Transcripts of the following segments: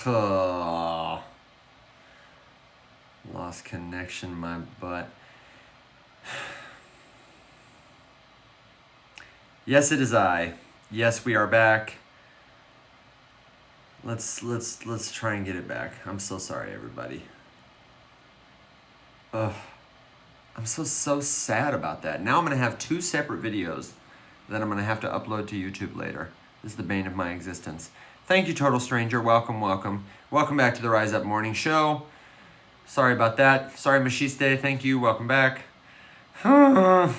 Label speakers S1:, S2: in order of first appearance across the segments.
S1: Oh, lost connection, my butt. Yes, it is I. Yes, we are back. Let's try and get it back. I'm so sorry, everybody. Ugh. I'm so sad about that. Now I'm gonna have 2 separate videos that I'm gonna have to upload to YouTube later. This is the bane of my existence. Thank you, Total Stranger. Welcome, welcome. Welcome back to the Rise Up Morning Show. Sorry about that. Sorry, Machiste. Thank you. Welcome back. Rugged.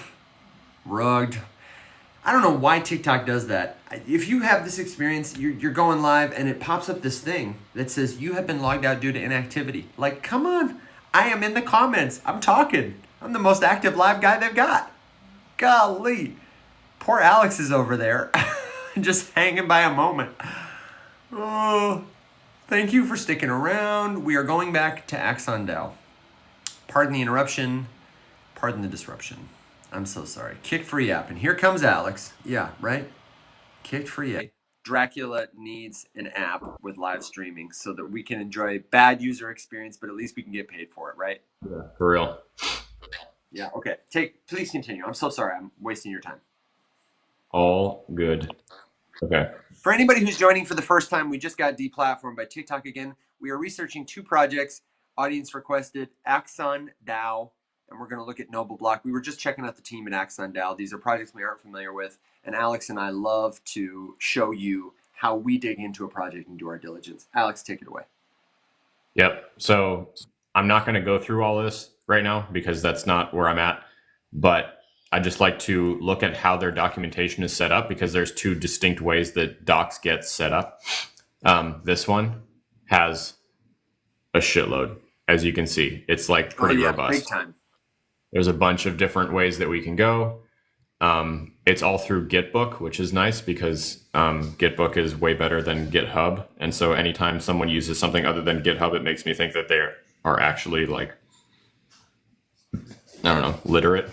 S1: I don't know why TikTok does that. If you have this experience, you're going live and it pops up this thing that says you have been logged out due to inactivity. Like, come on. I am in the comments. I'm talking. I'm the most active live guy they've got. Golly. Poor Alex is over there. Just hanging by a moment. Oh, thank you for sticking around. We are going back to AxonDAO. Pardon the interruption. Pardon the disruption. I'm so sorry. Kick free app. And here comes Alex. Yeah, right? Kicked free app. Dracula needs an app with live streaming so that we can enjoy bad user experience, but at least we can get paid for it, right?
S2: Yeah, for real.
S1: Yeah, okay. Please continue. I'm so sorry. I'm wasting your time.
S2: All good. Okay.
S1: For anybody who's joining for the first time, we just got deplatformed by TikTok again. We are researching 2 projects, audience requested, AxonDAO, and we're going to look at Nobleblocks. We were just checking out the team at AxonDAO. These are projects we aren't familiar with, and Alex and I love to show you how we dig into a project and do our diligence. Alex, take it away.
S2: Yep. So I'm not going to go through all this right now because that's not where I'm at, but I just like to look at how their documentation is set up because there's 2 distinct ways that docs get set up. This one has a shitload, as you can see. It's like pretty robust.
S1: Big time.
S2: There's a bunch of different ways that we can go. It's all through Gitbook, which is nice because Gitbook is way better than GitHub. And so anytime someone uses something other than GitHub, it makes me think that they are actually like, I don't know, literate.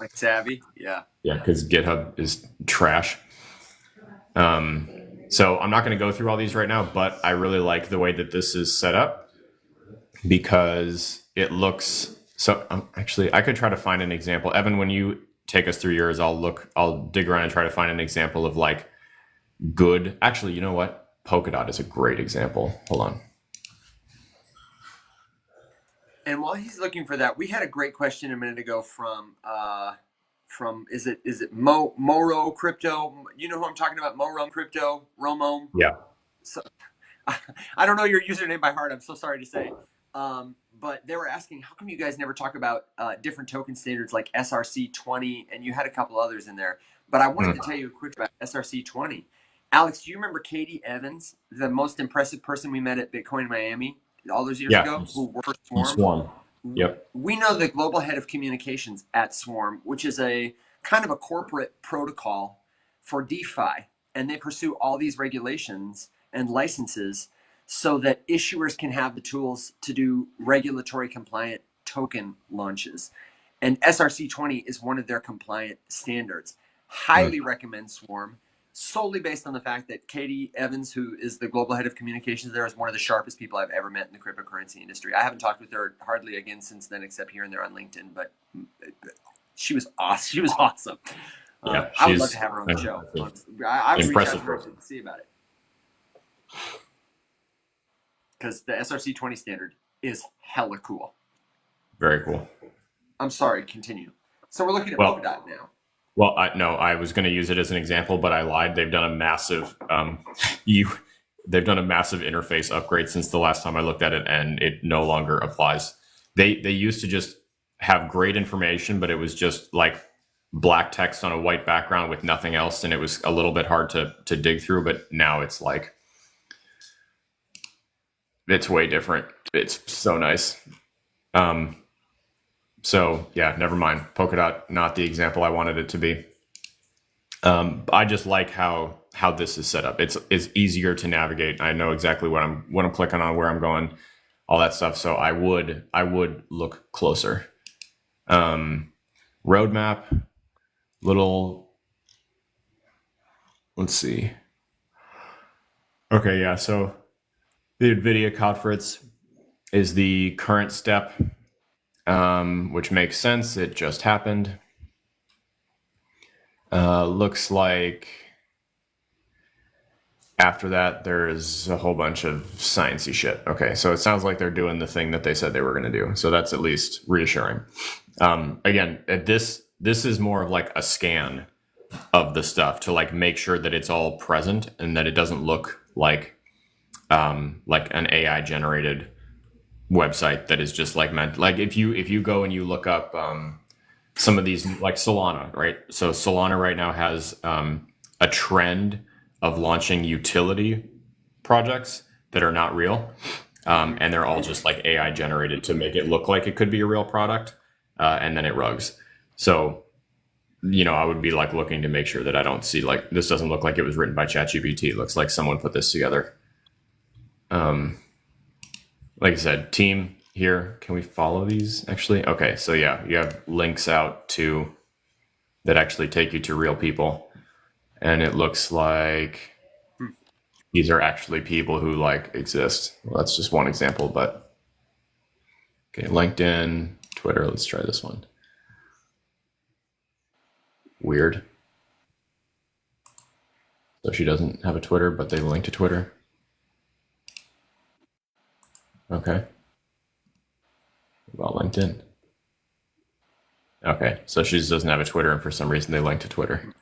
S1: Like savvy? Yeah.
S2: Yeah, because GitHub is trash. So I'm not going to go through all these right now, but I really like the way that this is set up because it looks so. Actually, I could try to find an example. Evan, when you take us through yours, I'll dig around and try to find an example of like good. Actually, you know what? Polkadot is a great example. Hold on.
S1: And while he's looking for that, we had a great question a minute ago from is it Moro Crypto? You know who I'm talking about? Moro Crypto, Romo.
S2: Yeah.
S1: So, I don't know your username by heart. I'm so sorry to say. But they were asking, how come you guys never talk about different token standards like SRC20? And you had a couple others in there. But I wanted to tell you quick about SRC20. Alex, do you remember Katie Evans, the most impressive person we met at Bitcoin Miami all those years ago, who worked for
S2: Swarm? Yep.
S1: We know the global head of communications at Swarm, which is a kind of a corporate protocol for DeFi. And they pursue all these regulations and licenses so that issuers can have the tools to do regulatory compliant token launches. And SRC20 is one of their compliant standards. Highly recommend Swarm, solely based on the fact that Katie Evans, who is the global head of communications there, is one of the sharpest people I've ever met in the cryptocurrency industry. I haven't talked with her hardly again since then, except here and there on LinkedIn, but she was awesome. She was awesome.
S2: Yeah,
S1: I would love to have her on the show. I would reach out to her to see about it. Because the SRC20 standard is hella cool.
S2: Very cool.
S1: I'm sorry, continue. So we're looking at Polkadot now.
S2: Well, I was going to use it as an example, but I lied. They've done a massive they've done a massive interface upgrade since the last time I looked at it, and it no longer applies. They used to just have great information, but it was just like black text on a white background with nothing else, and it was a little bit hard to dig through. But now it's like it's way different. It's so nice. So yeah, never mind. Polkadot, not the example I wanted it to be. I just like how this is set up. It's easier to navigate. I know exactly what I'm clicking on, where I'm going, all that stuff. So I would look closer. Roadmap, little. Let's see. Okay, yeah. So The NVIDIA conference is the current step, which makes sense. It just happened. Looks like after that, there's a whole bunch of sciencey shit. Okay, so it sounds like they're doing the thing that they said they were going to do. So that's at least reassuring. Again, this is more of like a scan of the stuff to like make sure that it's all present and that it doesn't look like an AI generated website that is just like meant. Like if you go and you look up some of these, like Solana, right? So Solana right now has a trend of launching utility projects that are not real. And they're all just like AI generated to make it look like it could be a real product. And then it rugs. So, I would be like looking to make sure that I don't see like, this doesn't look like it was written by ChatGPT. It looks like someone put this together. Like I said, team here, can we follow these actually? Okay. So yeah, you have links out to that actually take you to real people. And it looks like these are actually people who like exist. Well, that's just one example, but okay, LinkedIn, Twitter. Let's try this one. Weird. So she doesn't have a Twitter, but they link to Twitter. Okay. What about LinkedIn? Okay, so she just doesn't have a Twitter, and for some reason they link to Twitter.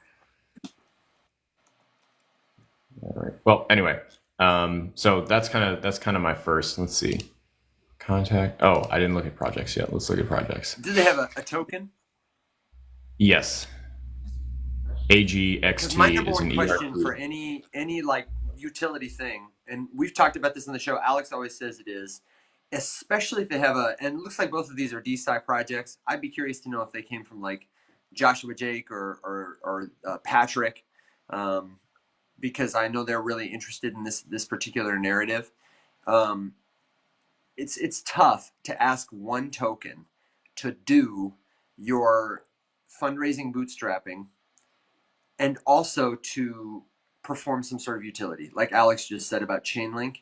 S2: All right. Well, anyway, so that's kind of my first. Let's see, contact. Oh, I didn't look at projects yet. Let's look at projects.
S1: Do they have a token?
S2: Yes. AGXT
S1: My number
S2: is
S1: one
S2: an
S1: question
S2: ERP.
S1: for any like utility thing, and we've talked about this on the show. Alex always says it is, especially if they have and it looks like both of these are DeSci projects. I'd be curious to know if they came from like Joshua Jake or Patrick, because I know they're really interested in this particular narrative. It's tough to ask one token to do your fundraising bootstrapping and also to perform some sort of utility. Like Alex just said about Chainlink,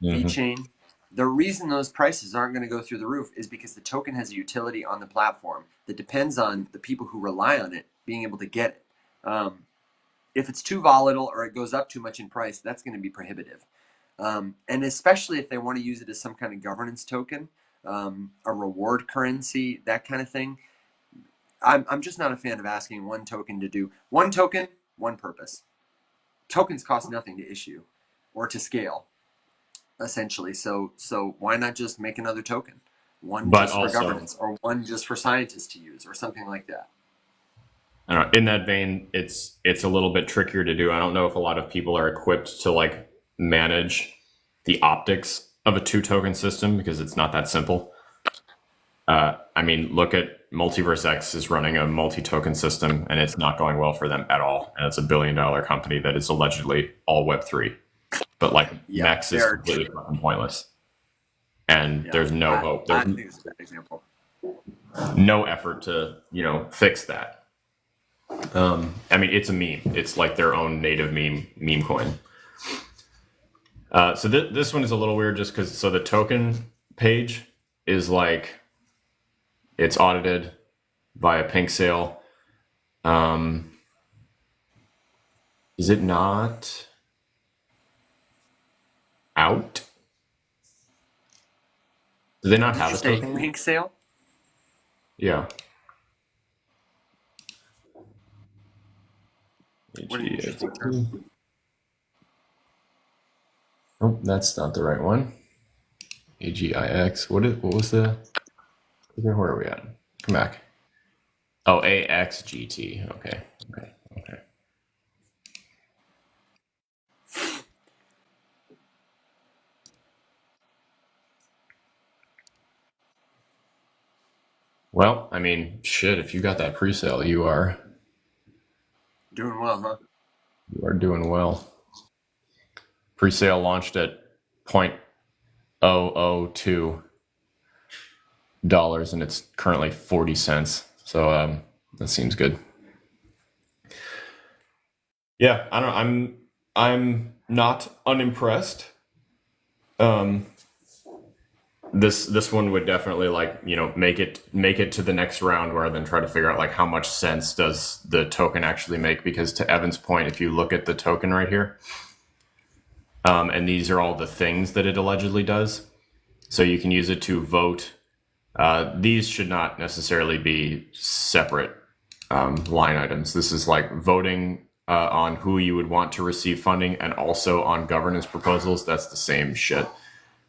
S1: VeChain. The reason those prices aren't going to go through the roof is because the token has a utility on the platform that depends on the people who rely on it being able to get it. If it's too volatile or it goes up too much in price, that's going to be prohibitive. And especially if they want to use it as some kind of governance token, a reward currency, that kind of thing. I'm just not a fan of asking one token to do one token, one purpose. Tokens cost nothing to issue or to scale, essentially. So why not just make another token? One
S2: But
S1: just for
S2: also,
S1: governance, or one just for scientists to use, or something like that.
S2: I don't know, in that vein, it's a little bit trickier to do. I don't know if a lot of people are equipped to like manage the optics of a two token system because it's not that simple. I mean, look at Multiverse X is running a multi-token system and it's not going well for them at all. And it's a $1 billion company that is allegedly all Web3. But like Mex is completely fucking pointless. And there's no hope.
S1: I think it's a bad example.
S2: No effort to, fix that. I mean, it's a meme. It's like their own native meme coin. So this one is a little weird just because, so the token page is like, it's audited via Pink Sale. Is it not out? Do they not have a token?
S1: Pink Sale?
S2: Yeah.
S1: What an interesting term.
S2: Oh, that's not the right one. AGIX. What was the? Where are we at? Come back. Oh, AXGT. Okay. Well, I mean, shit. If you got that pre-sale, you are
S1: doing well, huh?
S2: You are doing well. Pre-sale launched at $0.002 and it's currently 40 cents. So that seems good. Yeah, I don't know. I'm not unimpressed This one would definitely make it to the next round rather than try to figure out like how much sense does the token actually make, because to Evan's point, if you look at the token right here, and these are all the things that it allegedly does. So you can use it to vote. These should not necessarily be separate line items. This is like voting on who you would want to receive funding and also on governance proposals. That's the same shit.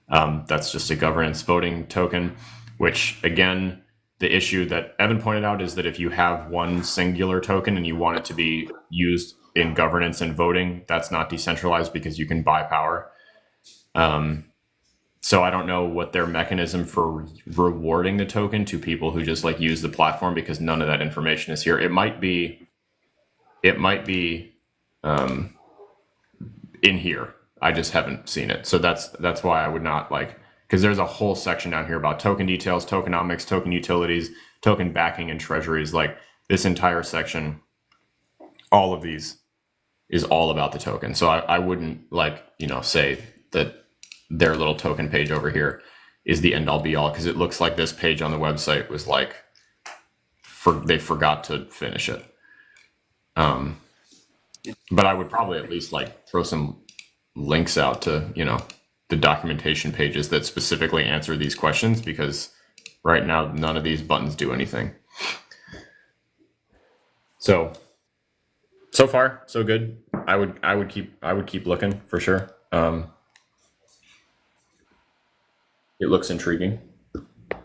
S2: That's just a governance voting token, which again, the issue that Evan pointed out is that if you have one singular token and you want it to be used in governance and voting, that's not decentralized because you can buy power. So I don't know what their mechanism for rewarding the token to people who just like use the platform, because none of that information is here. It might be in here. I just haven't seen it. So that's why I would not like, because there's a whole section down here about token details, tokenomics, token utilities, token backing, and treasuries. Like this entire section, all of these is all about the token. So I wouldn't say that their little token page over here is the end all be all, because it looks like this page on the website was like, they forgot to finish it. But I would probably at least like throw some links out to, the documentation pages that specifically answer these questions, because right now none of these buttons do anything. So far so good. I would keep looking for sure. It looks intriguing.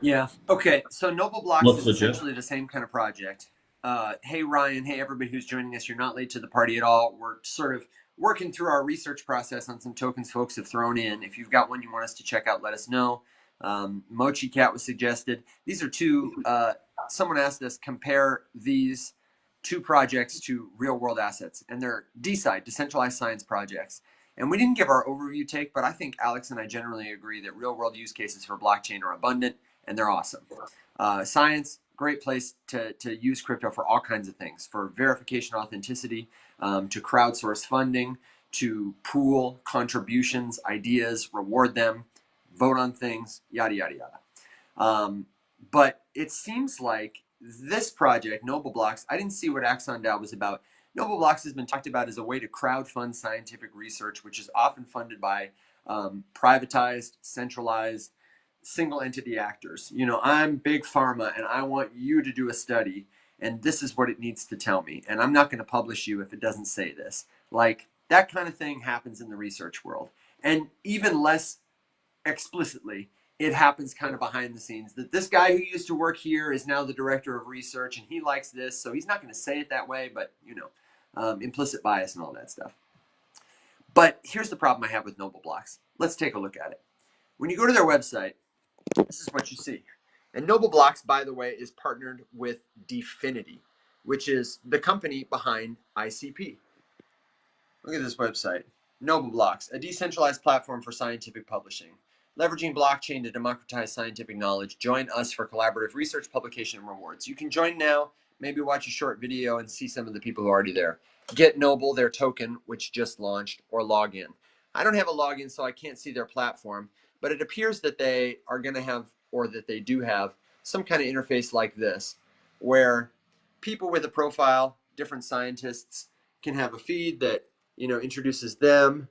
S1: Yeah. Okay. So Nobleblocks
S2: Looks
S1: is
S2: legit.
S1: essentially the same kind of project. Hey, Ryan. Hey, everybody who's joining us. You're not late to the party at all. We're sort of working through our research process on some tokens folks have thrown in. If you've got one you want us to check out, let us know. Mochi Cat was suggested. These are two. Someone asked us compare these two projects to real world assets, and they're DeSci, decentralized science projects. And we didn't give our overview take, but I think Alex and I generally agree that real world use cases for blockchain are abundant and they're awesome. Science, great place to use crypto for all kinds of things, for verification authenticity, to crowdsource funding, to pool contributions, ideas, reward them, vote on things, yada, yada, yada. But it seems like this project, Nobleblocks, I didn't see what AxonDAO was about. Nobleblocks has been talked about as a way to crowdfund scientific research, which is often funded by privatized, centralized, single entity actors. I'm big pharma and I want you to do a study and this is what it needs to tell me. And I'm not going to publish you if it doesn't say this. Like that kind of thing happens in the research world. And even less explicitly, it happens kind of behind the scenes that this guy who used to work here is now the director of research and he likes this. So he's not going to say it that way, but implicit bias and all that stuff. But here's the problem I have with Nobleblocks. Let's take a look at it. When you go to their website, this is what you see. And Nobleblocks, by the way, is partnered with Definity, which is the company behind ICP. Look at this website. Nobleblocks, a decentralized platform for scientific publishing. Leveraging blockchain to democratize scientific knowledge. Join us for collaborative research, publication, and rewards. You can join now, maybe watch a short video and see some of the people who are already there. Get Noble, their token, which just launched, or log in. I don't have a login, so I can't see their platform, but it appears that they are going to have, or that they do have, some kind of interface like this, where people with a profile, different scientists, can have a feed that introduces them,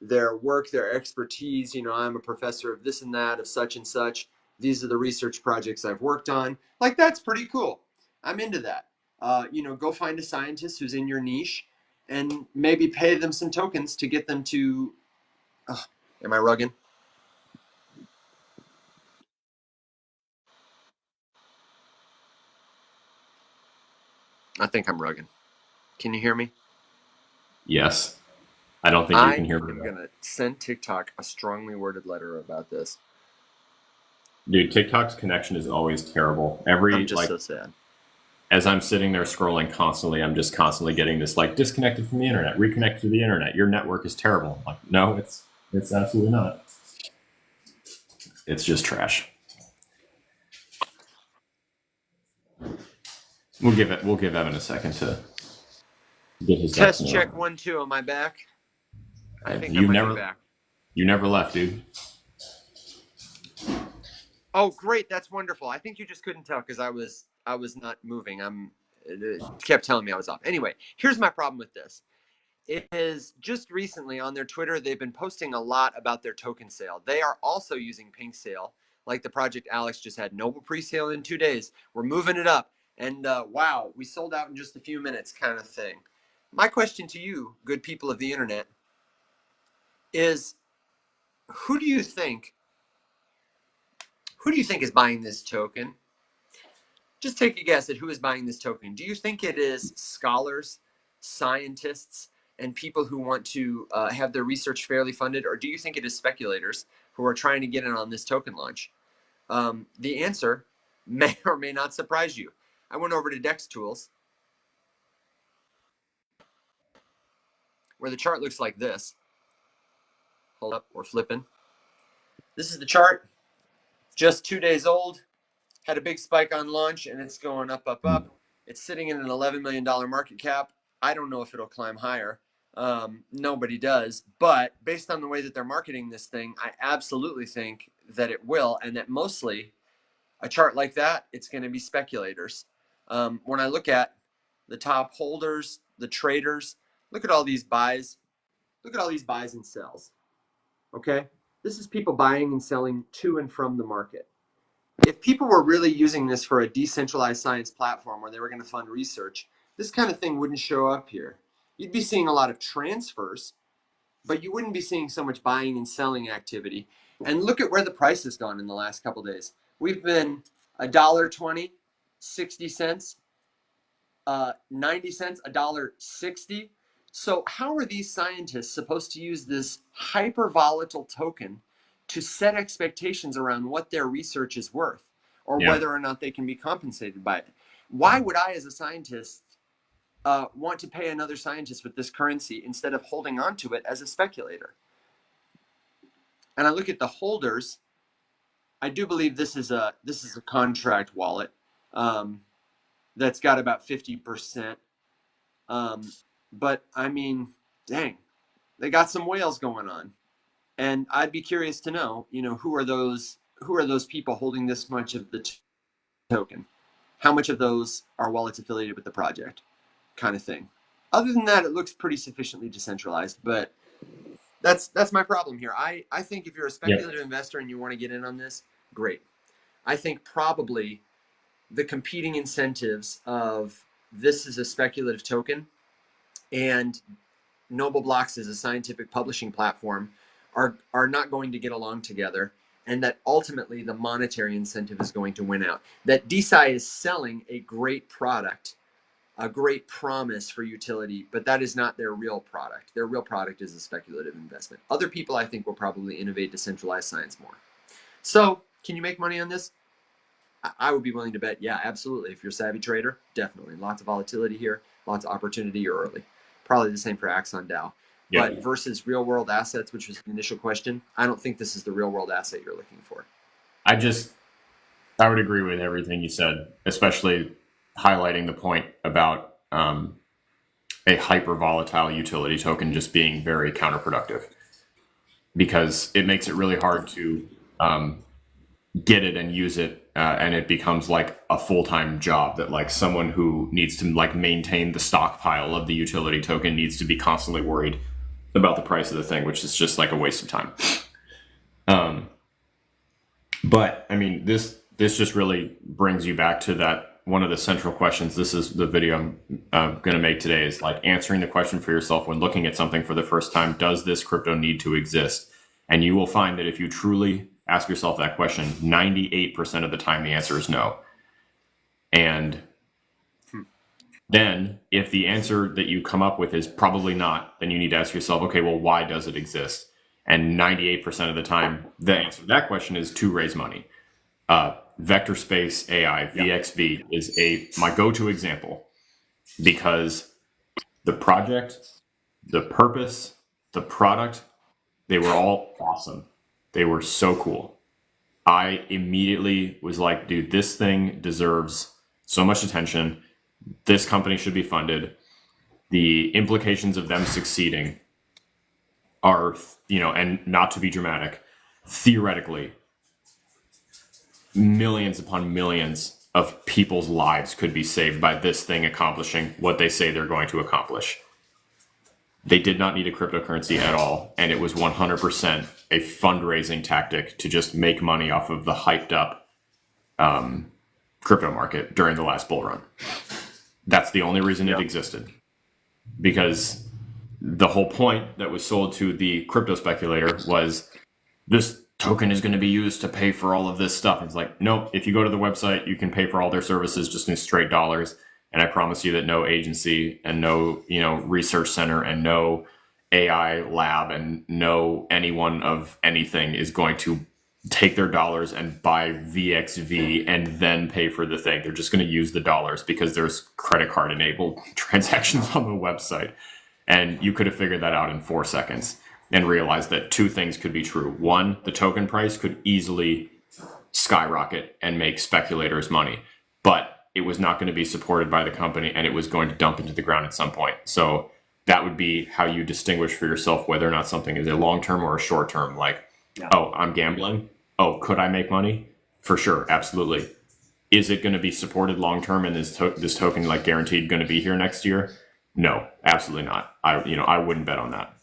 S1: their work, their expertise. I'm a professor of this and that, of such and such. These are the research projects I've worked on. Like, that's pretty cool. I'm into that. Go find a scientist who's in your niche and maybe pay them some tokens to get them to, am I rugging? I think I'm rugging. Can you hear me?
S2: Yes. I don't think you can hear me.
S1: I'm going to send TikTok a strongly worded letter about this.
S2: Dude, TikTok's connection is always terrible.
S1: I'm just so sad.
S2: As I'm sitting there scrolling constantly, I'm just constantly getting this disconnected from the internet, reconnected to the internet. Your network is terrible. Like, no, it's absolutely not. It's just trash. We'll give Evan a second to get his
S1: test check 1 2. Am I back? I think I might be back.
S2: You never left, dude.
S1: Oh, great! That's wonderful. I think you just couldn't tell because I was not moving. It kept telling me I was off. Anyway, here's my problem with this. It is just recently on their Twitter, they've been posting a lot about their token sale. They are also using Pink Sale, like the project Alex just had. Noble pre-sale in 2 days. We're moving it up, and wow, we sold out in just a few minutes, kind of thing. My question to you, good people of the internet, is who do you think? Who do you think is buying this token? Just take a guess at who is buying this token. Do you think it is scholars, scientists, and people who want to have their research fairly funded, or do you think it is speculators who are trying to get in on this token launch? The answer may or may not surprise you. I went over to Dex Tools, where the chart looks like this. Hold up, we're flipping. This is the chart, just 2 days old. Had a big spike on launch, and it's going up, up, up. It's sitting in an $11 million market cap. I don't know if it'll climb higher. Nobody does. But based on the way that they're marketing this thing, I absolutely think that it will, and that mostly a chart like that, it's going to be speculators. When I look at the top holders, the traders, look at all these buys. Look at all these buys and sells. Okay? This is people buying and selling to and from the market. If people were really using this for a decentralized science platform where they were going to fund research, this kind of thing wouldn't show up here. You'd be seeing a lot of transfers, but you wouldn't be seeing so much buying and selling activity. And look at where the price has gone in the last couple of days. We've been $1.20, 60 cents, 90 cents, $1.60. So how are these scientists supposed to use this hyper volatile token to set expectations around what their research is worth, or whether or not they can be compensated by it? Why would I, as a scientist, want to pay another scientist with this currency instead of holding on to it as a speculator? And I look at the holders. I do believe this is a contract wallet that's got about 50%. But I mean, dang, they got some whales going on. And I'd be curious to know, who are those people holding this much of the token? How much of those are wallets affiliated with the project, kind of thing. Other than that, it looks pretty sufficiently decentralized, but that's my problem here. I think if you're a speculative investor and you want to get in on this, great. I think probably the competing incentives of this is a speculative token and Nobleblocks is a scientific publishing platform are not going to get along together, and that ultimately the monetary incentive is going to win out. That DeSci is selling a great product, a great promise for utility, but that is not their real product. Their real product is a speculative investment. Other people, I think, will probably innovate decentralized science more. So, can you make money on this? I would be willing to bet, yeah, absolutely. If you're a savvy trader, definitely. Lots of volatility here, lots of opportunity early. Probably the same for AxonDAO.
S2: Yep.
S1: But versus real world assets, which was the initial question, I don't think this is the real world asset you're looking for.
S2: I would agree with everything you said, especially highlighting the point about a hyper volatile utility token just being very counterproductive, because it makes it really hard to get it and use it, and it becomes like a full-time job that like someone who needs to like maintain the stockpile of the utility token needs to be constantly worried about the price of the thing, which is just like a waste of time. But I mean, this just really brings you back to that one of the central questions. This is the video I'm going to make today, is like answering the question for yourself when looking at something for the first time: does this crypto need to exist? And you will find that if you truly ask yourself that question, 98% of the time the answer is no. And then if the answer that you come up with is probably not, then you need to ask yourself, okay, well, why does it exist? And 98% of the time, the answer to that question is to raise money. Vector Space AI, VXV, is my go-to example, because the project, the purpose, the product, they were all awesome. They were so cool. I immediately was like, dude, this thing deserves so much attention. This company should be funded. The implications of them succeeding are, and not to be dramatic, theoretically, millions upon millions of people's lives could be saved by this thing accomplishing what they say they're going to accomplish. They did not need a cryptocurrency at all, and it was 100% a fundraising tactic to just make money off of the hyped up crypto market during the last bull run. That's the only reason it existed. Because the whole point that was sold to the crypto speculator was this token is going to be used to pay for all of this stuff. It's like, nope, if you go to the website, you can pay for all their services just in straight dollars. And I promise you that no agency and no, research center and no AI lab and no anyone of anything is going to take their dollars and buy VXV and then pay for the thing. They're just going to use the dollars because there's credit card enabled transactions on the website. And you could have figured that out in 4 seconds and realized that two things could be true. One, the token price could easily skyrocket and make speculators money, but it was not going to be supported by the company and it was going to dump into the ground at some point. So that would be how you distinguish for yourself whether or not something is a long-term or a short-term. Like, oh, I'm gambling. Oh, could I make money? For sure. Absolutely. Is it going to be supported long-term and is this token like guaranteed going to be here next year? No, absolutely not. I wouldn't bet on that.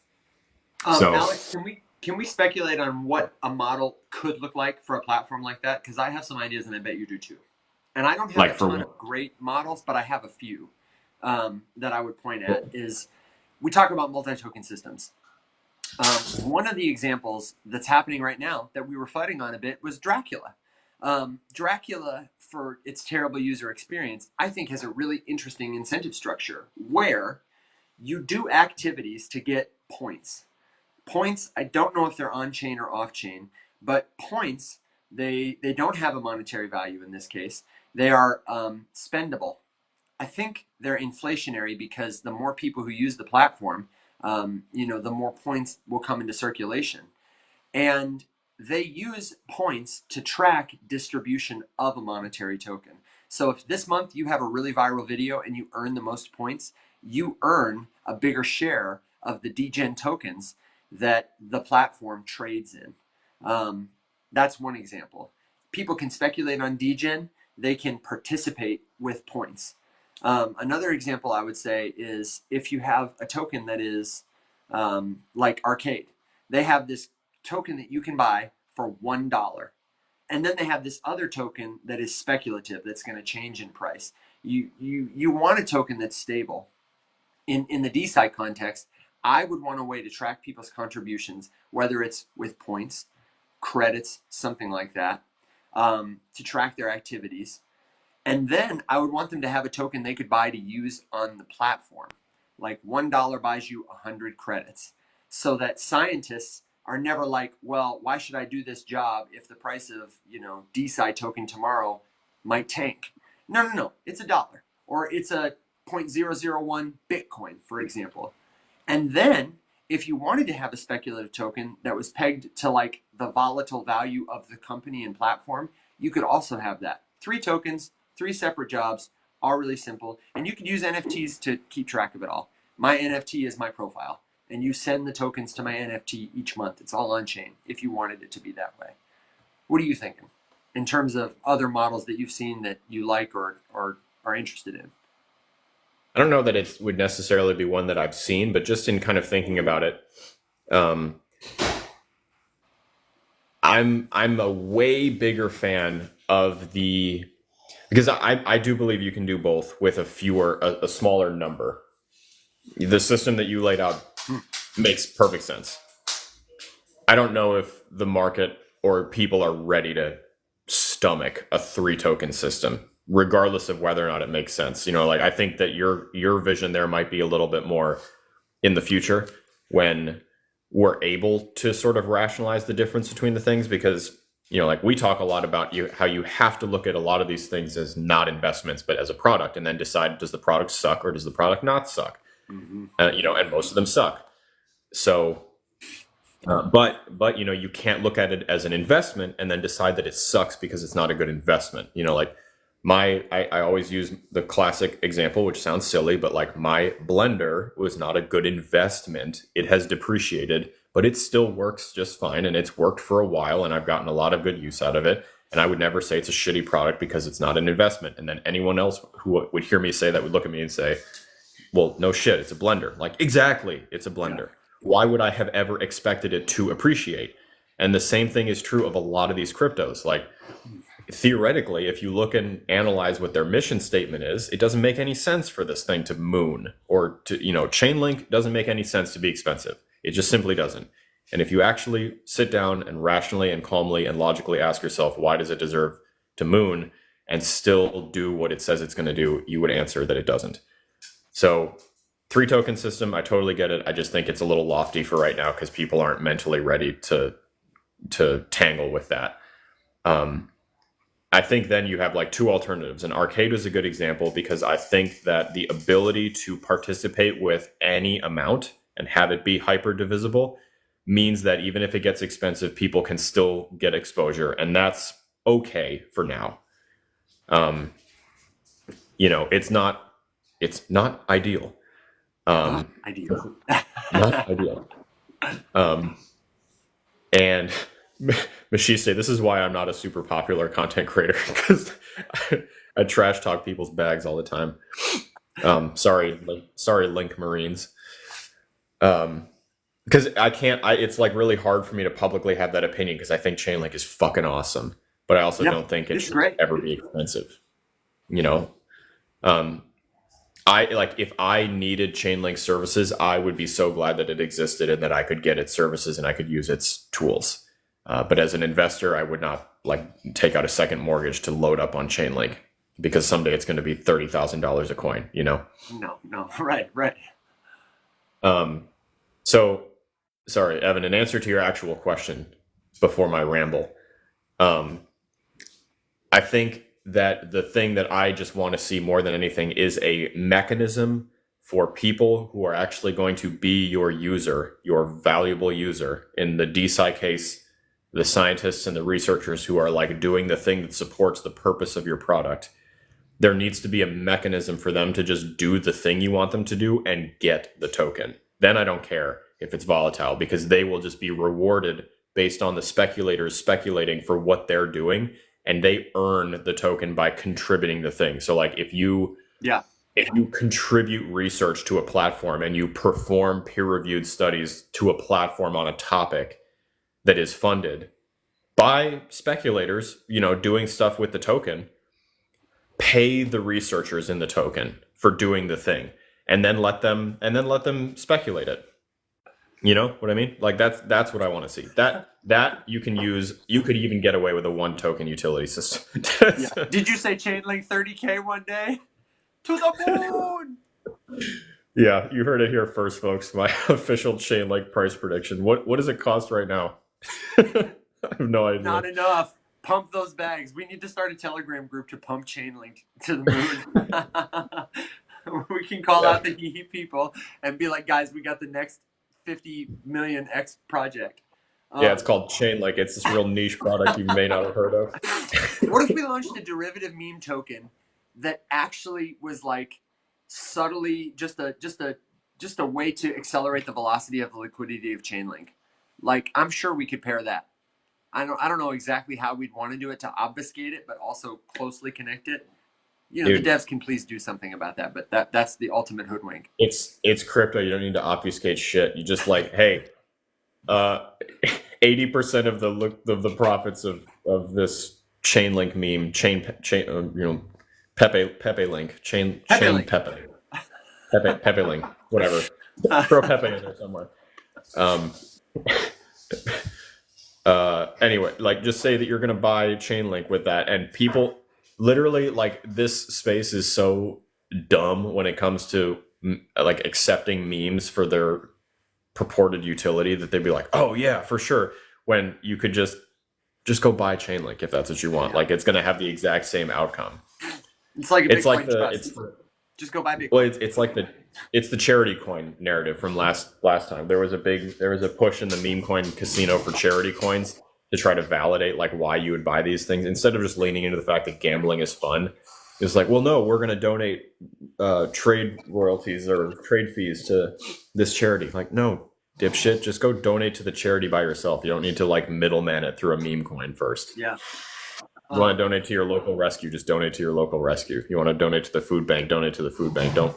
S2: So,
S1: Alex, can we speculate on what a model could look like for a platform like that? Because I have some ideas and I bet you do too. And I don't have a ton of great models, but I have a few that I would point at. Is we talk about multi-token systems. One of the examples that's happening right now that we were fighting on a bit was Dracula. Dracula, for its terrible user experience, I think has a really interesting incentive structure where you do activities to get points. Points, I don't know if they're on-chain or off-chain, but points, they don't have a monetary value in this case. They are spendable. I think they're inflationary because the more people who use the platform, the more points will come into circulation. And they use points to track distribution of a monetary token. So if this month you have a really viral video and you earn the most points, you earn a bigger share of the degen tokens that the platform trades in. That's one example. People can speculate on degen. They can participate with points. Another example I would say is if you have a token that is like Arcade. They have this token that you can buy for $1. And then they have this other token that is speculative that's going to change in price. You want a token that's stable. In the DeSci context, I would want a way to track people's contributions, whether it's with points, credits, something like that, to track their activities. And then I would want them to have a token they could buy to use on the platform. Like $1 buys you 100 credits. So that scientists are never like, well, why should I do this job if the price of, DeSci token tomorrow might tank? No. It's $1. Or it's a 0.001 Bitcoin, for example. And then if you wanted to have a speculative token that was pegged to like the volatile value of the company and platform, you could also have that. 3 tokens, 3 separate jobs, all really simple. And you could use NFTs to keep track of it all. My NFT is my profile. And you send the tokens to my NFT each month. It's all on chain if you wanted it to be that way. What are you thinking in terms of other models that you've seen that you like or are interested in?
S2: I don't know that it would necessarily be one that I've seen, but just in kind of thinking about it, I'm a way bigger fan of because I do believe you can do both with a smaller number. The system that you laid out makes perfect sense. I don't know if the market or people are ready to stomach a 3 token system, regardless of whether or not it makes sense. I think that your vision there might be a little bit more in the future when we're able to sort of rationalize the difference between the things, because we talk a lot about how you have to look at a lot of these things as not investments, but as a product, and then decide, does the product suck or does the product not suck? Mm-hmm. And most of them suck. So, but you can't look at it as an investment and then decide that it sucks because it's not a good investment. I always use the classic example, which sounds silly, but like my blender was not a good investment. It has depreciated but it still works just fine, and it's worked for a while, and I've gotten a lot of good use out of it. And I would never say it's a shitty product because it's not an investment. And then anyone else who would hear me say that would look at me and say, well, no shit, it's a blender. Like, exactly, it's a blender. Why would I have ever expected it to appreciate? And the same thing is true of a lot of these cryptos. Like, theoretically, if you look and analyze what their mission statement is, it doesn't make any sense for this thing to moon or to, Chainlink doesn't make any sense to be expensive. It just simply doesn't. And if you actually sit down and rationally and calmly and logically ask yourself, why does it deserve to moon and still do what it says it's going to do, you would answer that it doesn't. So 3 token system, I totally get it. I just think it's a little lofty for right now because people aren't mentally ready to tangle with that. I think then you have like 2 alternatives. And Arcade is a good example because I think that the ability to participate with any amount and have it be hyper divisible means that even if it gets expensive, people can still get exposure. And that's okay for now. It's not ideal.
S1: Not ideal.
S2: Not ideal. And Mashiste, this is why I'm not a super popular content creator, because I trash talk people's bags all the time. Sorry, Link Marines. Because it's like really hard for me to publicly have that opinion because I think Chainlink is fucking awesome, but I also don't think it should ever be expensive. If I needed Chainlink services, I would be so glad that it existed and that I could get its services and I could use its tools. But as an investor, I would not take out a second mortgage to load up on Chainlink because someday it's going to be $30,000 a coin, No,
S1: right.
S2: So, sorry, Evan, in answer to your actual question before my ramble, I think that the thing that I just want to see more than anything is a mechanism for people who are actually going to be your user, your valuable user. In the DeSci case, the scientists and the researchers who are doing the thing that supports the purpose of your product. There needs to be a mechanism for them to just do the thing you want them to do and get the token. Then I don't care if it's volatile because they will just be rewarded based on the speculators speculating for what they're doing, and they earn the token by contributing the thing. So if you contribute research to a platform and you perform peer-reviewed studies to a platform on a topic that is funded by speculators, doing stuff with the token, pay the researchers in the token for doing the thing, and then let them speculate it. You know what I mean? That's what I want to see. That you can use. You could even get away with a 1 token utility system.
S1: Did you say Chainlink 30K one day? To the moon!
S2: Yeah, you heard it here first, folks. My official Chainlink price prediction. What does it cost right now? I have no idea.
S1: Not enough. Pump those bags. We need to start a Telegram group to pump Chainlink to the moon. We can call out the HEEEHEE people and be like, guys, we got the next 50 million X project.
S2: Yeah, it's called Chainlink. It's this real niche product you may not have heard of.
S1: What if we launched a derivative meme token that actually was subtly just a way to accelerate the velocity of the liquidity of Chainlink? I'm sure we could pair that. I don't know exactly how we'd want to do it to obfuscate it, but also closely connect it. Dude, the devs can please do something about that, but that's the ultimate hoodwink.
S2: It's crypto. You don't need to obfuscate shit. You just hey, 80% of the profits of this Chainlink meme, Pepe link, Pepe link, whatever. Throw Pepe in there somewhere. Anyway, just say that you're going to buy Chainlink with that, and people literally this space is so dumb when it comes to accepting memes for their purported utility that they'd be like, oh yeah, for sure. When you could just go buy Chainlink if that's what you want. It's going to have the exact same outcome.
S1: It's like a Bitcoin trust. Just go buy Bitcoin.
S2: Well, it's the charity coin narrative from last time. There was a push in the meme coin casino for charity coins to try to validate why you would buy these things instead of just leaning into the fact that gambling is fun. It's well, no, we're going to donate trade royalties or trade fees to this charity. No, dipshit, just go donate to the charity by yourself. You don't need to like middleman it through a meme coin first.
S1: Yeah.
S2: You want to donate to your local rescue, just donate to your local rescue. You want to donate to the food bank, donate to the food bank. Don't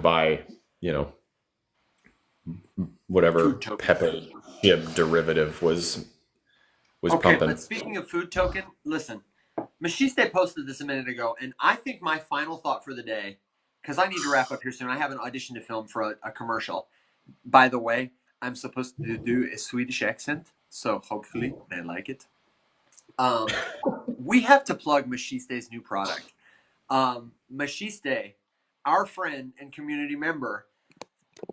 S2: buy, whatever
S1: Food token.
S2: Pepe chip derivative was
S1: Okay,
S2: pumping.
S1: but speaking of food token, listen, Machiste posted this a minute ago, and I think my final thought for the day, because I need to wrap up here soon. I have an audition to film for a commercial. By the way, I'm supposed to do a Swedish accent, so hopefully they like it. We have to plug Machiste's new product. Machiste, our friend and community member,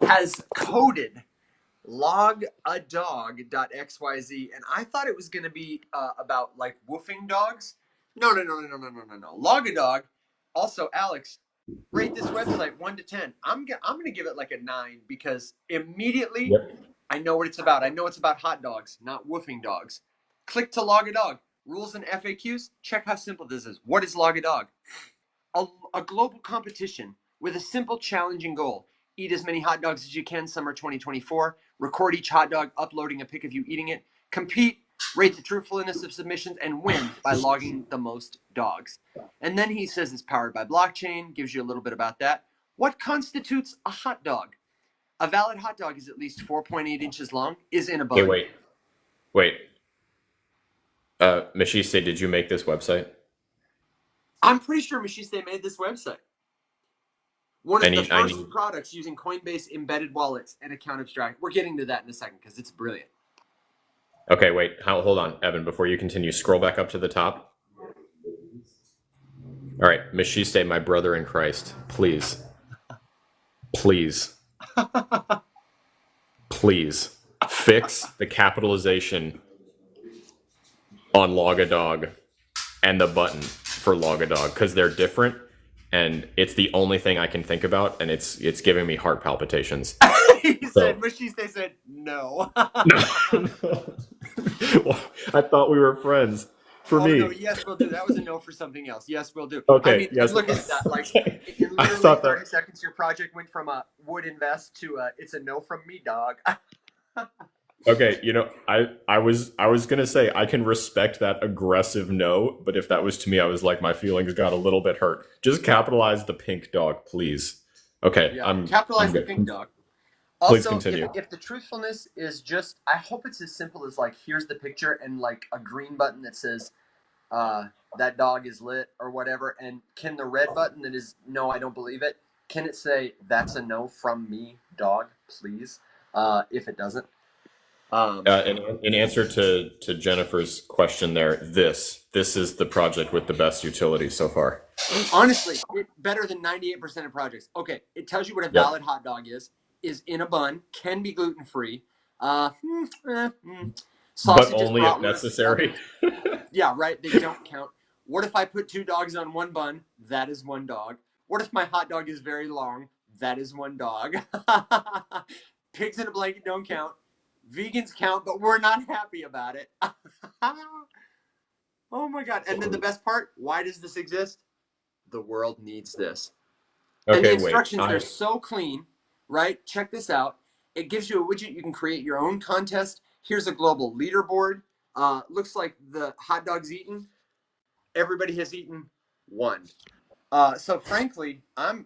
S1: has coded logadog.xyz, and I thought it was going to be about like woofing dogs. No. Logadog. Also, Alex, rate this website 1 to 10. I'm going to give it like a 9 because immediately I know what it's about. I know it's about hot dogs, not woofing dogs. Click to Logadog. Rules and FAQs. Check how simple this is. What is Logadog? A global competition with a simple, challenging goal. Eat as many hot dogs as you can, summer 2024. Record each hot dog, uploading a pic of you eating it. Compete, rate the truthfulness of submissions, and win by logging the most dogs. And then he says it's powered by blockchain, gives you a little bit about that. What constitutes a hot dog? A valid hot dog is at least 4.8 inches long, is in a bun.
S2: Okay, wait. Machiste, did you make this website?
S1: I'm pretty sure Machiste made this website. One of the first products using Coinbase embedded wallets and account abstract. We're getting to that in a second because it's brilliant.
S2: Okay, wait. Hold on, Evan. Before you continue, scroll back up to the top. All right, Machiste, my brother in Christ, please, please fix the capitalization on Logadog and the button for Logadog because they're different. And it's the only thing I can think about, and it's giving me heart palpitations.
S1: Machiste said no.
S2: Well, I thought we were friends. For me.
S1: No, yes, we'll do. That was a no for something else. Yes, we'll do.
S2: Okay.
S1: I mean,
S2: yes.
S1: Look at that. Like, in literally 30 seconds, your project went from a would invest to it's a no from me, dog.
S2: Okay, I was gonna say I can respect that aggressive no, but if that was to me, I was like my feelings got a little bit hurt. Just capitalize the pink dog, please. Okay,
S1: yeah, capitalize the pink dog.
S2: Please
S1: also,
S2: continue.
S1: If the truthfulness is just, I hope it's as simple as like here's the picture and like a green button that says that dog is lit or whatever, and can the red button that is no, I don't believe it, can it say that's a no from me, dog, please? If it doesn't.
S2: In answer to Jennifer's question there, this is the project with the best utility so far.
S1: Honestly, better than 98% of projects. Okay, it tells you what a valid hot dog is in a bun, can be gluten-free. Sausages,
S2: but only if necessary.
S1: Yeah, right, they don't count. What if I put 2 dogs on one bun? That is 1 dog. What if my hot dog is very long? That is 1 dog. Pigs in a blanket don't count. Vegans count, but we're not happy about it. Oh my God. And then the best part, why does this exist? The world needs this. Okay, and the instructions, they're so clean, right? Check this out. It gives you a widget. You can create your own contest. Here's a global leaderboard. Looks like the hot dog's eaten. Everybody has eaten 1. So frankly, I'm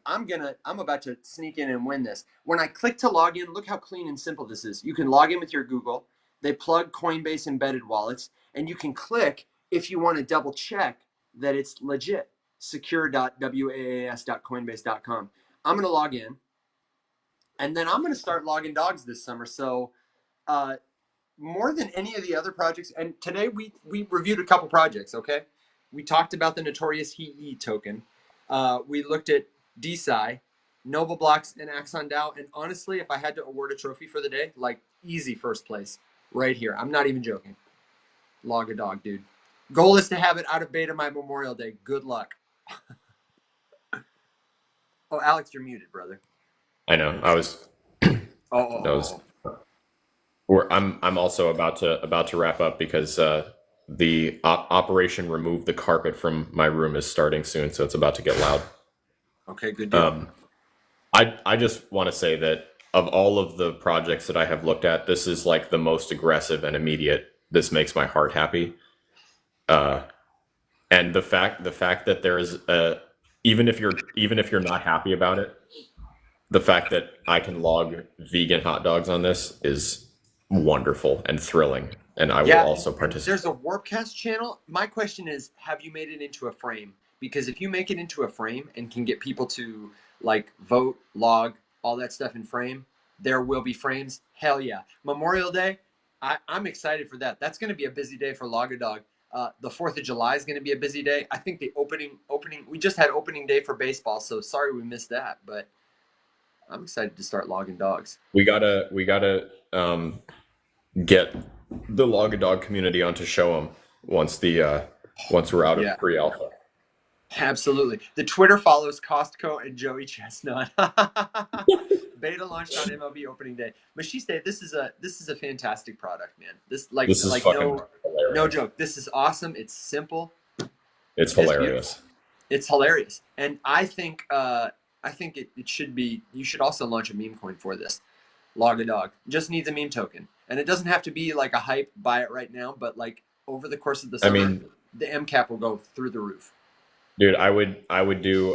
S1: about to sneak in and win this. When I click to log in, look how clean and simple this is. You can log in with your Google. They plug Coinbase embedded wallets, and you can click if you want to double check that it's legit. secure.waas.coinbase.com. I'm going to log in, and then I'm going to start logging dogs this summer. So more than any of the other projects, and today we reviewed a couple projects, okay? We talked about the notorious HEEEHEE token. We looked at DeSci, Nobleblocks, and AxonDAO. And honestly, if I had to award a trophy for the day, like easy first place right here. I'm not even joking. Log a dog, dude. Goal is to have it out of beta by Memorial Day. Good luck. Oh, Alex, you're muted, brother.
S2: I know. I was. I'm also about to wrap up because the operation remove the carpet from my room is starting soon, so it's about to get loud.
S1: Okay, good deal.
S2: I just want to say that of all of the projects that I have looked at, this is like the most aggressive and immediate. This makes my heart happy. And the fact that there is a, even if you're not happy about it, the fact that I can log vegan hot dogs on this is wonderful and thrilling, and I will also participate.
S1: There's a Warpcast channel. My question is, have you made it into a frame? Because if you make it into a frame and can get people to like vote, log, all that stuff in frame, there will be frames. Hell yeah. Memorial Day, I'm excited for that. That's going to be a busy day for Logadog. The 4th of July is going to be a busy day. I think the opening, we just had opening day for baseball, so sorry we missed that, but I'm excited to start logging dogs.
S2: We gotta get the Logadog community onto Shoup once we're out of pre-alpha.
S1: Absolutely. The Twitter follows Costco and Joey Chestnut. Beta launched on MLB opening day. But she said this is a fantastic product, man. This is no joke. This is awesome. It's simple.
S2: It's hilarious.
S1: It's hilarious. And I think it should be, you should also launch a meme coin for this. Logadog just needs a meme token. And it doesn't have to be like a hype, buy it right now, but like over the course of the summer, the MCAP will go through the roof.
S2: Dude, I would do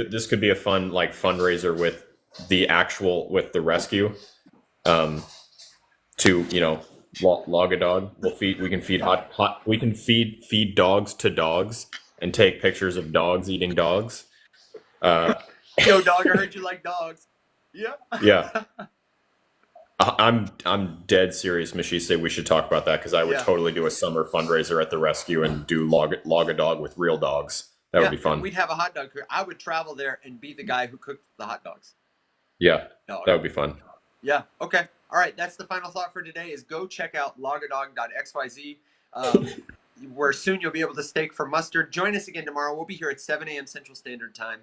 S2: this could be a fun like fundraiser with the rescue to, you know, log a dog. We can feed dogs to dogs and take pictures of dogs eating dogs.
S1: Yo, dog, I heard you like dogs. Yeah.
S2: Yeah. I'm dead serious, Michi. Say we should talk about that because I would totally do a summer fundraiser at the rescue and do log a dog with real dogs. That would be fun.
S1: We'd have a hot dog crew. I would travel there and be the guy who cooked the hot dogs.
S2: Yeah, that would be fun.
S1: Yeah. Okay. All right. That's the final thought for today. Is go check out logadog.xyz. Where soon you'll be able to stake for mustard. Join us again tomorrow. We'll be here at 7 a.m. Central Standard Time.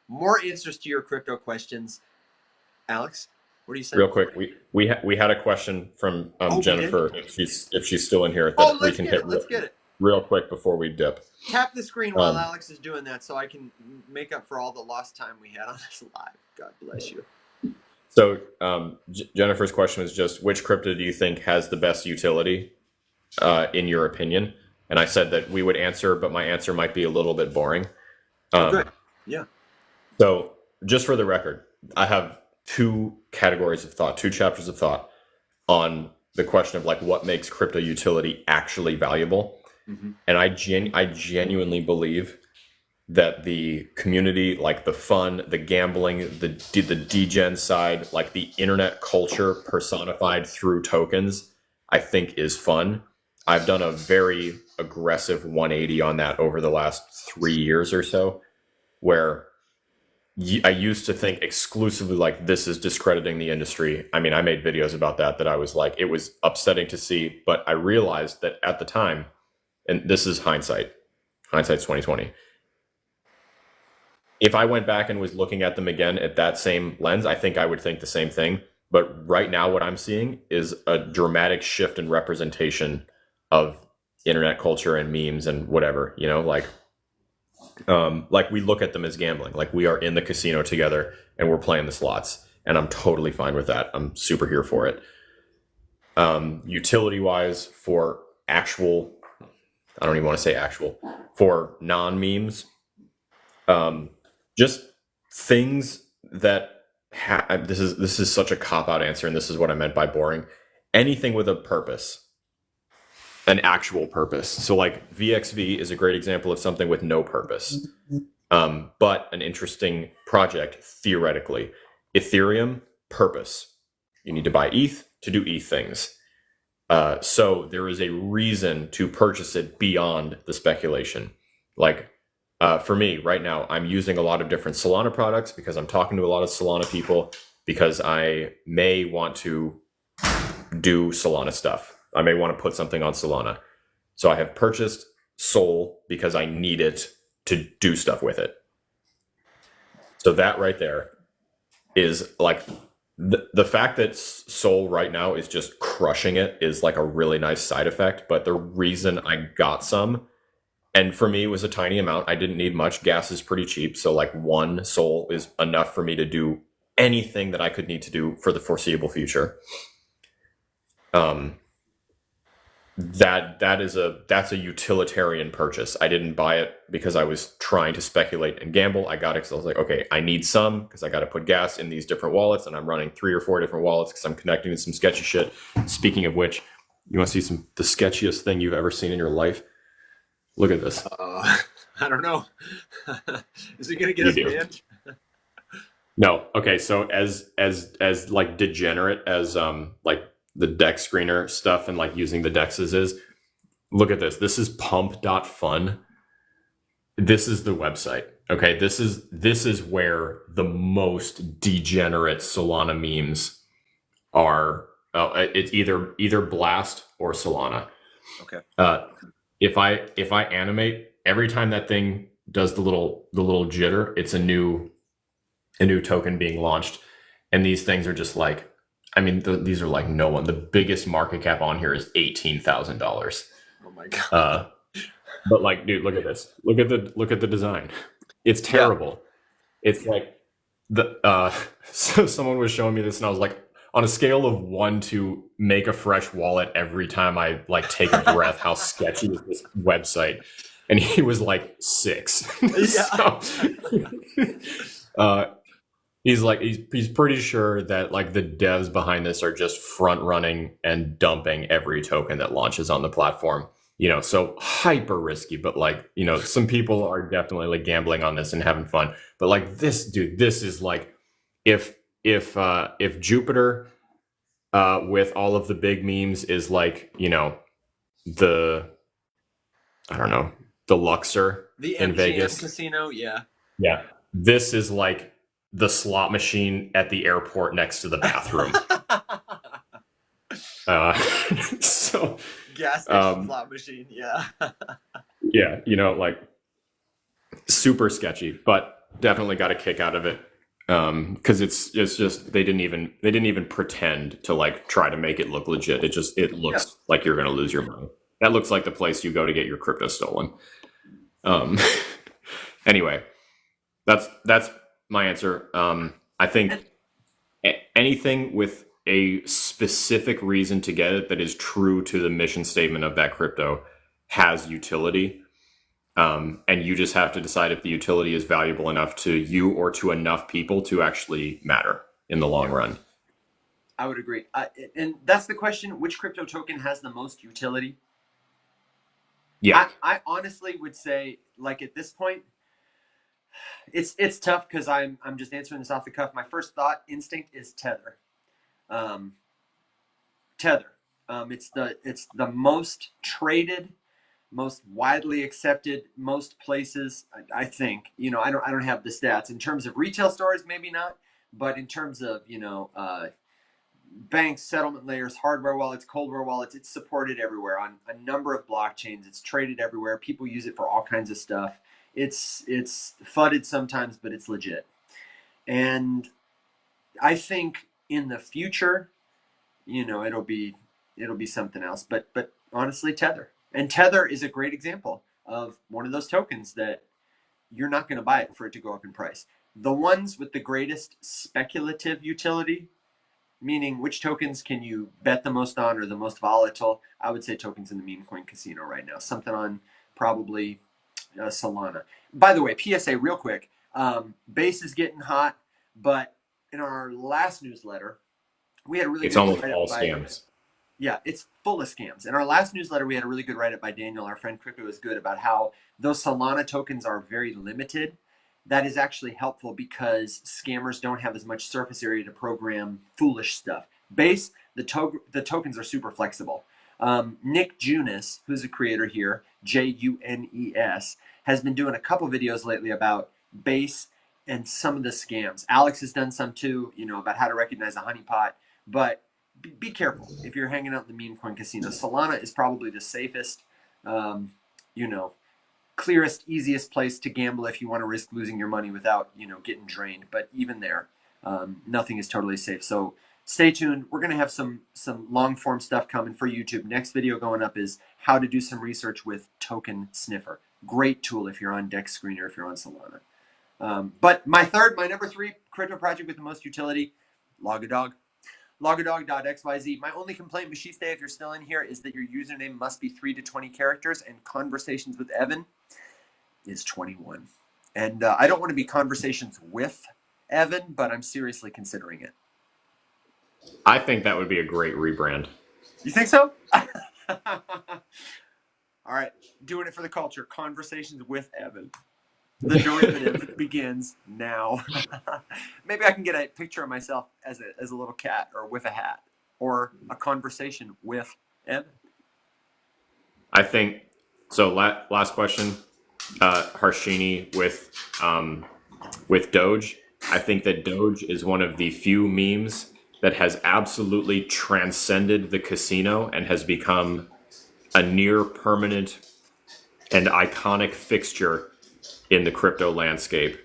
S1: More answers to your crypto questions. Alex, what do you say?
S2: Real quick, we had a question from Jennifer. If she's still in here,
S1: let's get it
S2: real quick before we dip.
S1: Tap the screen while Alex is doing that, so I can make up for all the lost time we had on this live. God bless you.
S2: So Jennifer's question was just, which crypto do you think has the best utility, in your opinion? And I said that we would answer, but my answer might be a little bit boring.
S1: Good. Yeah.
S2: So just for the record, I have two categories of thought, two chapters of thought on the question of like what makes crypto utility actually valuable. Mm-hmm. And I genuinely believe that the community, like the fun, the gambling, the degen side, like the internet culture personified through tokens, I think is fun. I've done a very aggressive 180 on that over the last 3 years or so, where I used to think exclusively like this is discrediting the industry. I mean, I made videos about that I was like, it was upsetting to see, but I realized that at the time, and this is hindsight's 2020. If I went back and was looking at them again at that same lens, I think I would think the same thing. But right now what I'm seeing is a dramatic shift in representation of internet culture and memes and whatever, you know, like we look at them as gambling, like we are in the casino together and we're playing the slots, and I'm totally fine with that. I'm super here for it. Utility wise, for actual, I don't even want to say actual, for non-memes, just things that this is such a cop-out answer, and this is what I meant by boring. Anything with a purpose, an actual purpose. So like VXV is a great example of something with no purpose, but an interesting project theoretically. Ethereum, purpose. You need to buy ETH to do ETH things. So there is a reason to purchase it beyond the speculation. Like for me right now, I'm using a lot of different Solana products because I'm talking to a lot of Solana people, because I may want to do Solana stuff. I may want to put something on Solana. So I have purchased Sol because I need it to do stuff with it. So that right there is like the fact that Sol right now is just crushing it is like a really nice side effect. But the reason I got some, and for me it was a tiny amount, I didn't need much. Gas is pretty cheap. So like one Sol is enough for me to do anything that I could need to do for the foreseeable future. That's a utilitarian purchase. I didn't buy it because I was trying to speculate and gamble. I got it because I was like, okay, I need some because I got to put gas in these different wallets, and I'm running 3 or 4 different wallets because I'm connecting to some sketchy shit. Speaking of which, you want to see the sketchiest thing you've ever seen in your life? Look at this.
S3: I don't know. Is it gonna get us banned?
S2: No. Okay. So as like degenerate as like the deck screener stuff and like using the dexes is, look at this. This is pump.fun. This is the website. Okay. This is where the most degenerate Solana memes are. It's either Blast or Solana.
S3: Okay.
S2: If I animate, every time that thing does the little jitter, it's a new token being launched, and these things are just like, I mean, these are like no one. The biggest market cap on here is $18,000.
S3: Oh my god!
S2: But like, dude, look at this. Look at the design. It's terrible. Yeah. It's like so someone was showing me this, and I was like, on a scale of 1 to make a fresh wallet every time I like take a breath, how sketchy is this website? And he was like 6. Yeah. So, he's like, he's pretty sure that like the devs behind this are just front running and dumping every token that launches on the platform. You know, so hyper risky, but like, you know, some people are definitely like gambling on this and having fun. But like this, dude, this is like if Jupiter with all of the big memes is like, you know, the Luxor
S3: the
S2: in
S3: MGM
S2: Vegas
S3: casino, yeah.
S2: This is like the slot machine at the airport next to the bathroom. So
S3: gas station slot machine, yeah.
S2: Yeah, you know, like super sketchy, but definitely got a kick out of it. Because it's just they didn't even pretend to like try to make it look legit. It looks like you're gonna lose your money. That looks like the place you go to get your crypto stolen. Anyway, that's my answer. I think anything with a specific reason to get it that is true to the mission statement of that crypto has utility. And you just have to decide if the utility is valuable enough to you or to enough people to actually matter in the long run.
S1: I would agree. And that's the question, which crypto token has the most utility?
S2: Yeah.
S1: I honestly would say, like, at this point, it's tough because I'm just answering this off the cuff. My first instinct is Tether. Tether. It's the most traded, most widely accepted, most places. I think, you know, I don't have the stats in terms of retail stores, maybe not, but in terms of, you know, banks, settlement layers, hardware wallets, coldware wallets, it's supported everywhere on a number of blockchains. It's traded everywhere. People use it for all kinds of stuff. It's fudded sometimes, but it's legit. And I think in the future, you know, it'll be something else. But honestly, Tether. And Tether is a great example of one of those tokens that you're not going to buy it for it to go up in price. The ones with the greatest speculative utility, meaning which tokens can you bet the most on or the most volatile, I would say tokens in the meme coin casino right now. Something on probably Solana. By the way, PSA real quick, base is getting hot, but in our last newsletter, we had a really
S2: it's
S1: good
S2: almost all scams.
S1: Yeah, it's full of scams. In our last newsletter, we had a really good write-up by Daniel, our friend Crypto is Good, about how those Solana tokens are very limited. That is actually helpful because scammers don't have as much surface area to program foolish stuff. Base, the tokens are super flexible. Nick Junis, who's a creator here, Junes, has been doing a couple videos lately about Base and some of the scams. Alex has done some too, you know, about how to recognize a honeypot. But be careful if you're hanging out in the meme coin casino. Solana is probably the safest, you know, clearest, easiest place to gamble if you want to risk losing your money without, you know, getting drained. But even there, nothing is totally safe. So stay tuned. We're going to have some long form stuff coming for YouTube. Next video going up is how to do some research with Token Sniffer. Great tool if you're on Dex Screener, if you're on Solana. But my number 3 crypto project with the most utility, Logadog. Logadog.xyz. My only complaint, Mashiste, if you're still in here, is that your username must be 3 to 20 characters, and Conversations with Evan is 21. And I don't want to be Conversations with Evan, but I'm seriously considering it.
S2: I think that would be a great rebrand.
S1: You think so? All right, doing it for the culture. Conversations with Evan. The derivative begins now. Maybe I can get a picture of myself as a little cat or with a hat or a conversation with Evan.
S2: I think so. Last question, Harshini with Doge. I think that Doge is one of the few memes that has absolutely transcended the casino and has become a near permanent and iconic fixture in the crypto landscape.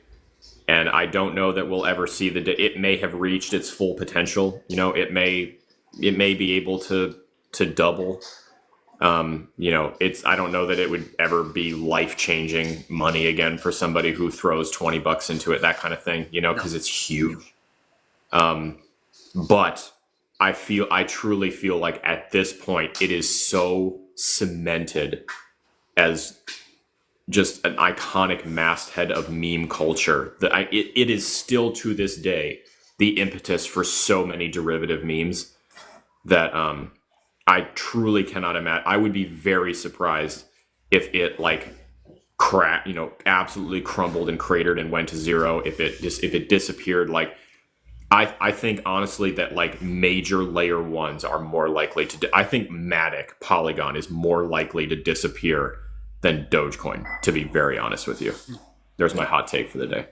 S2: And I don't know that we'll ever see it may have reached its full potential. You know, it may be able to double. You know, I don't know that it would ever be life-changing money again for somebody who throws $20 into it, that kind of thing, you know, because it's huge. But I truly feel like at this point it is so cemented as just an iconic masthead of meme culture that it is still to this day the impetus for so many derivative memes that I truly cannot imagine. I would be very surprised if it like absolutely crumbled and cratered and went to zero. If it disappeared, like I think honestly that like major layer ones are more likely to. I think Matic Polygon is more likely to disappear than Dogecoin. To be very honest with you, there's my hot take for the day.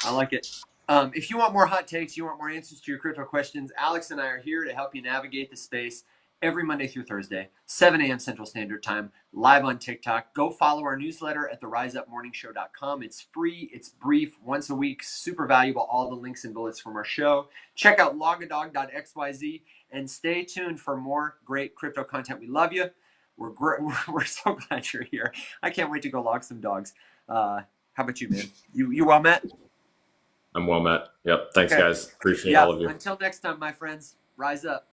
S1: I like it. If you want more hot takes, you want more answers to your crypto questions, Alex and I are here to help you navigate the space every Monday through Thursday, 7 a.m. Central Standard Time, live on TikTok. Go follow our newsletter at theriseupmorningshow.com. It's free. It's brief, once a week, super valuable. All the links and bullets from our show. Check out logadog.xyz and stay tuned for more great crypto content. We love you. We're so glad you're here. I can't wait to go log some dogs. How about you, man? You well met?
S2: I'm well met. Yep. Thanks, guys. Appreciate all of you.
S1: Until next time, my friends, rise up.